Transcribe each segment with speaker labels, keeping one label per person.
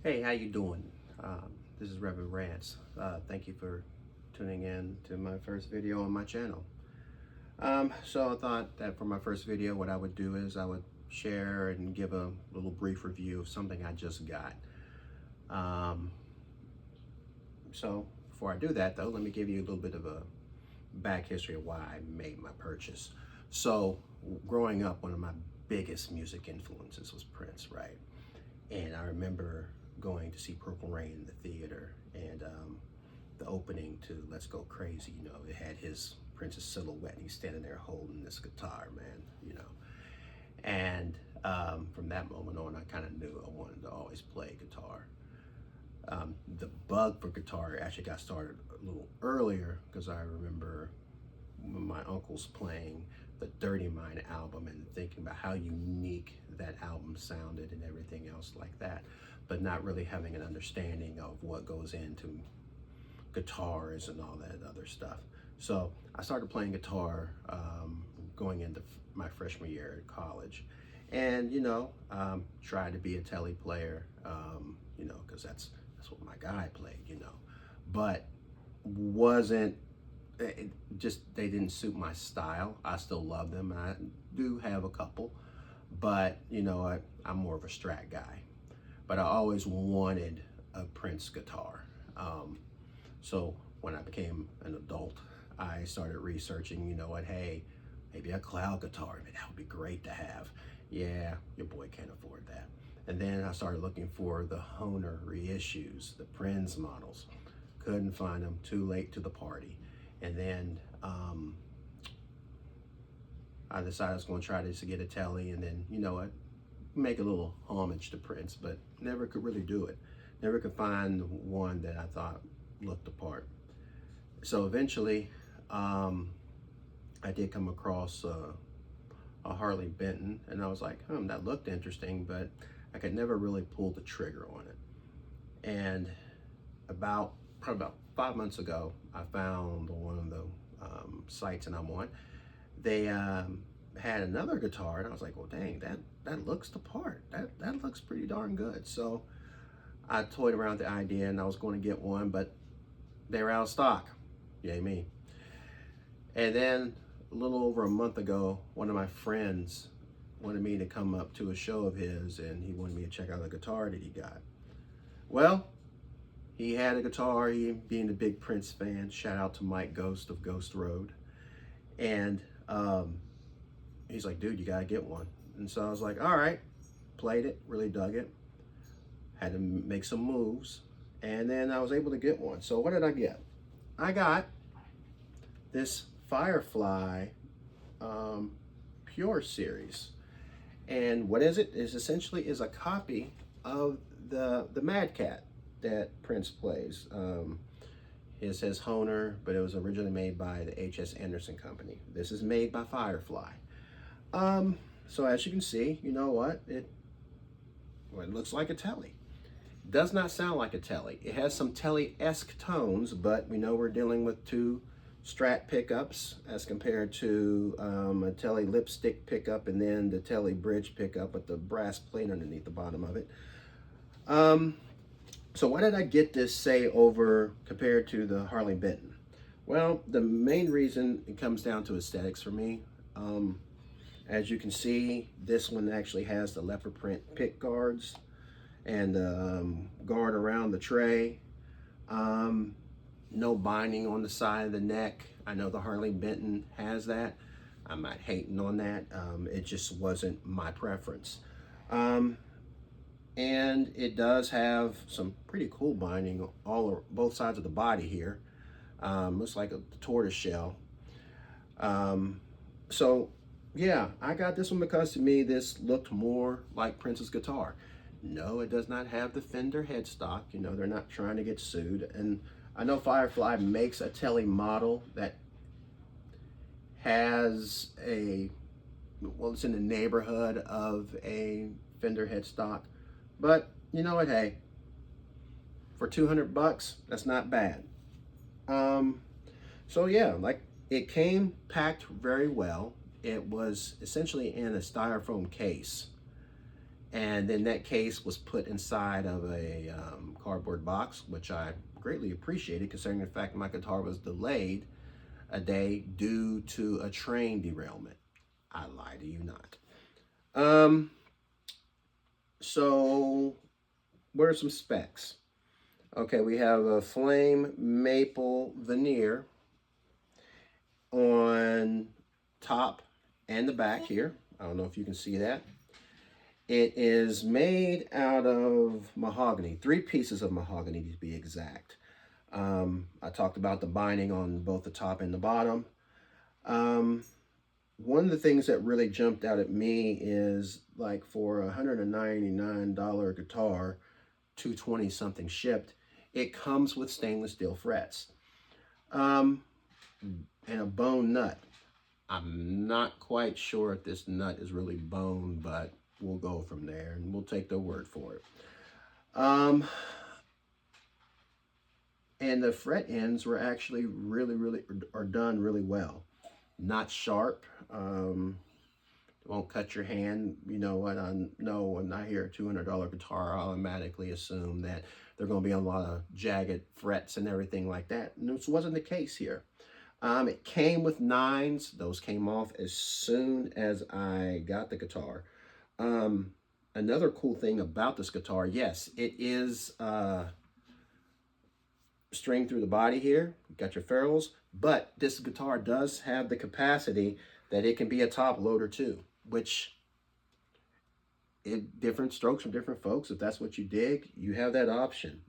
Speaker 1: Hey, how you doing? This is Reverend Rance. Thank you for tuning in to my first video on my channel. So I thought that for my first video, what I would do is I would share and give a little brief review of something I just got. So before I do that though, let me give you a little bit of a back history of why I made my purchase. So growing up, one of my biggest music influences was Prince, right? And I remember going to see Purple Rain in the theater, and the opening to Let's Go Crazy, it had Prince's silhouette, and he's standing there holding this guitar, man. And from that moment on, I kind of knew I wanted to always play guitar. The bug for guitar actually got started a little earlier because I remember when my uncle's playing the Dirty Mind album and thinking about how unique that album sounded and everything else like that, but not really having an understanding of what goes into guitars and all that other stuff. So I started playing guitar going into my freshman year at college, and tried to be a telly player, because that's what my guy played, but wasn't they didn't suit my style. I still love them, and I do have a couple, but I'm more of a Strat guy. But I always wanted a Prince guitar. So when I became an adult, I started researching, hey, maybe a cloud guitar, that would be great to have. Yeah, your boy can't afford that. And then I started looking for the Hohner reissues, the Prince models. Couldn't find them, too late to the party. And then I decided I was going to try to get a telly, and then, make a little homage to Prince, but never could really do it. Never could find one that I thought looked the part. So eventually, I did come across a Harley Benton, and I was like, that looked interesting, but I could never really pull the trigger on it. And probably about 5 months ago, I found on one of the sites and I'm on, they had another guitar, and I was like, well, dang, that looks the part. That looks pretty darn good. So I toyed around with the idea, and I was going to get one, but they were out of stock. Yay me. And then a little over a month ago, one of my friends wanted me to come up to a show of his, and he wanted me to check out the guitar that he got. Well, he had a guitar, he being a big Prince fan. Shout out to Mike Ghost of Ghost Road. And he's like, dude, you gotta get one. And so I was like, all right, played it, really dug it. Had to make some moves, and then I was able to get one. So what did I get? I got this FireFly Pure series. And what is it? Is essentially is a copy of the Madcap that Prince plays. It says Hohner, but it was originally made by the H.S. Anderson Company. This is made by FireFly. So as you can see, you know what? It looks like a telly. Does not sound like a telly. It has some telly-esque tones, but we know we're dealing with two Strat pickups as compared to a telly lipstick pickup, and then the telly bridge pickup with the brass plate underneath the bottom of it. So why did I get this, say, over compared to the Harley Benton? Well, the main reason, it comes down to aesthetics for me. As you can see, this one actually has the leopard print pick guards and guard around the tray. No binding on the side of the neck. I know the Harley Benton has that. I'm not hating on that. It just wasn't my preference. And it does have some pretty cool binding both sides of the body here. Looks like a tortoise shell. So yeah, I got this one because to me this looked more like Prince's guitar. No, it does not have the Fender headstock. They're not trying to get sued. And I know FireFly makes a telly model that has it's in the neighborhood of a Fender headstock. But you know what, hey, for 200 bucks, that's not bad. So yeah, like, it came packed very well. It was essentially in a styrofoam case. And then that case was put inside of a cardboard box, which I greatly appreciated, considering the fact my guitar was delayed a day due to a train derailment. I lie to you not. So what are some specs? Okay, we have a flame maple veneer on top and the back here. I don't know if you can see that. It is made out of mahogany, 3 pieces of mahogany to be exact. I talked about the binding on both the top and the bottom. One of the things that really jumped out at me is, like, for a $199 guitar, 220 something shipped, it comes with stainless steel frets and a bone nut. I'm not quite sure if this nut is really bone, but we'll go from there and we'll take their word for it. And the fret ends were actually really are done really well. Not sharp. Won't cut your hand. You know what? I know when I hear a $200 guitar, I automatically assume that there are going to be a lot of jagged frets and everything like that. And this wasn't the case here. It came with 9s. Those came off as soon as I got the guitar. Another cool thing about this guitar, yes, it is string through the body here. You got your ferrules, but this guitar does have the capacity that it can be a top loader too, which different strokes from different folks. If that's what you dig, you have that option.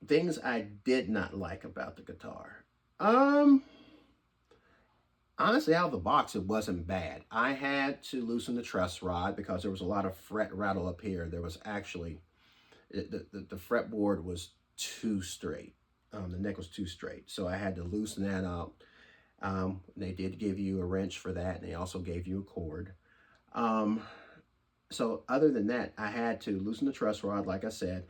Speaker 1: Things I did not like about the guitar. Honestly, out of the box, it wasn't bad. I had to loosen the truss rod because there was a lot of fret rattle up here. There was actually, the fretboard was too straight. The neck was too straight. So I had to loosen that up. They did give you a wrench for that, and they also gave you a cord. So other than that, I had to loosen the truss rod, like I said.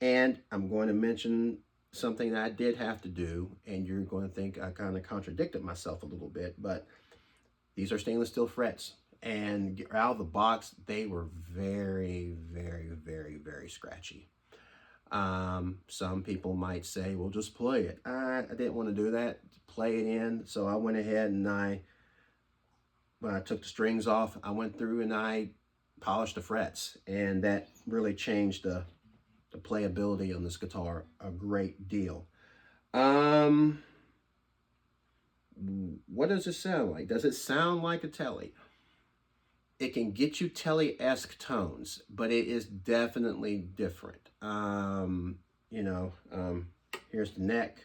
Speaker 1: And I'm going to mention something that I did have to do, and you're going to think I kind of contradicted myself a little bit, but these are stainless steel frets. And out of the box, they were very scratchy. Some people might say, well, just play it. I didn't want to do that, play it in. So I went ahead and when I took the strings off, I went through and I polished the frets. And that really changed the playability on this guitar a great deal. What does it sound like? Does it sound like a Tele? It can get you Tele-esque tones, but it is definitely different. Here's the neck.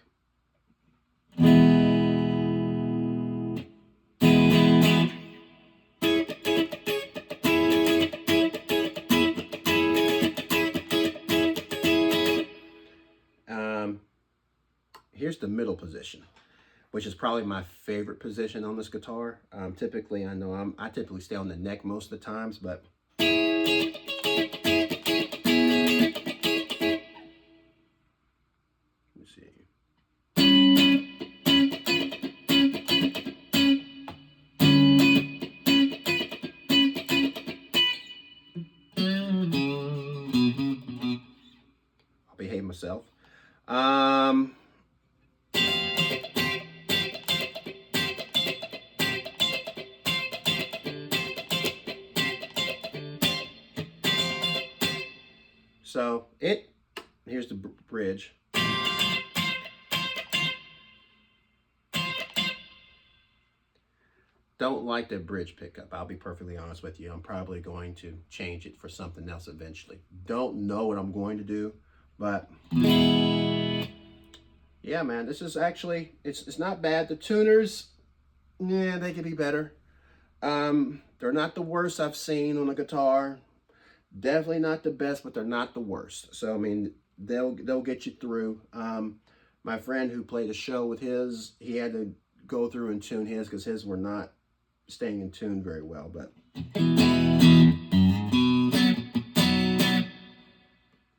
Speaker 1: Here's the middle position, which is probably my favorite position on this guitar. Typically, I typically stay on the neck most of the times, but let me see. I'll behave myself. So here's the bridge. Don't like the bridge pickup. I'll be perfectly honest with you. I'm probably going to change it for something else eventually. Don't know what I'm going to do, but yeah, man, this is actually, it's not bad. The tuners, yeah, they could be better. They're not the worst I've seen on a guitar. Definitely not the best, but they're not the worst. So, I mean, they'll get you through. My friend who played a show with his, he had to go through and tune his because his were not staying in tune very well, but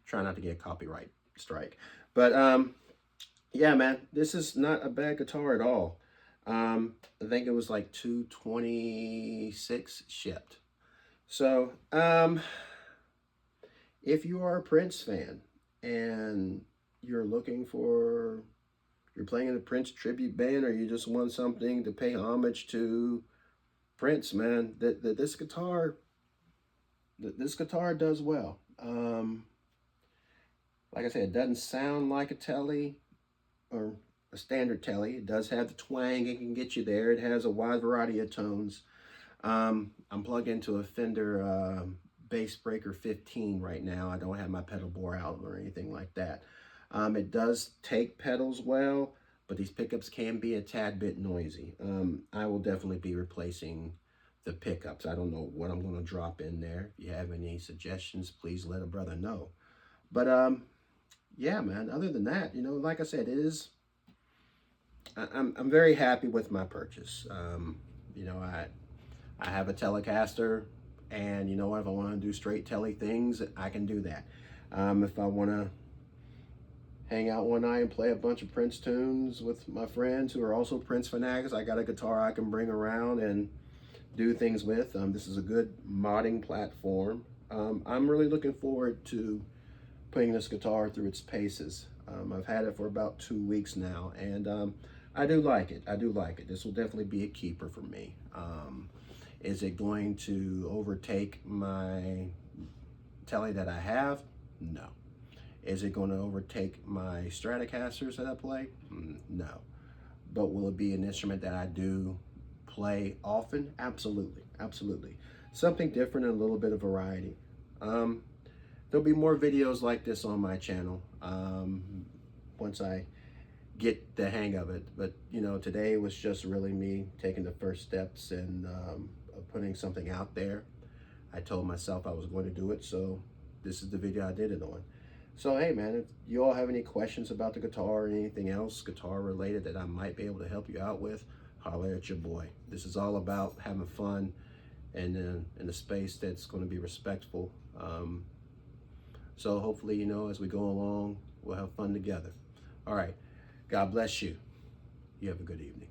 Speaker 1: try not to get a copyright strike. But yeah, man, this is not a bad guitar at all. I think it was like 226 shipped. So, if you are a Prince fan and you're looking for, you're playing in a Prince tribute band, or you just want something to pay homage to Prince, man, this guitar does well. Like I said, it doesn't sound like a Telly or a standard Telly. It does have the twang; it can get you there. It has a wide variety of tones. I'm plugged into a Fender Bass Breaker 15 right now. I don't have my pedal bore out or anything like that. It does take pedals well, but these pickups can be a tad bit noisy. I will definitely be replacing the pickups. I don't know what I'm going to drop in there. If you have any suggestions, please let a brother know. But yeah, man, other than that, like I said, I'm very happy with my purchase. I have a Telecaster, and you know what? If I want to do straight Telly things, I can do that. If I want to hang out one night and play a bunch of Prince tunes with my friends who are also Prince fanatics, I got a guitar I can bring around and do things with. This is a good modding platform. I'm really looking forward to putting this guitar through its paces. I've had it for about 2 weeks now, and I do like it. I do like it. This will definitely be a keeper for me. Is it going to overtake my Telly that I have? No. Is it going to overtake my Stratocasters that I play? No. But will it be an instrument that I do play often? Absolutely. Absolutely. Something different and a little bit of variety. There'll be more videos like this on my channel once I get the hang of it. But today was just really me taking the first steps and putting something out there. I told myself I was going to do it, so this is the video I did it on. So hey man, if you all have any questions about the guitar or anything else guitar related that I might be able to help you out with, holler at your boy. This is all about having fun and in a space that's going to be respectful. So hopefully, as we go along, we'll have fun together. All right. God bless you. You have a good evening.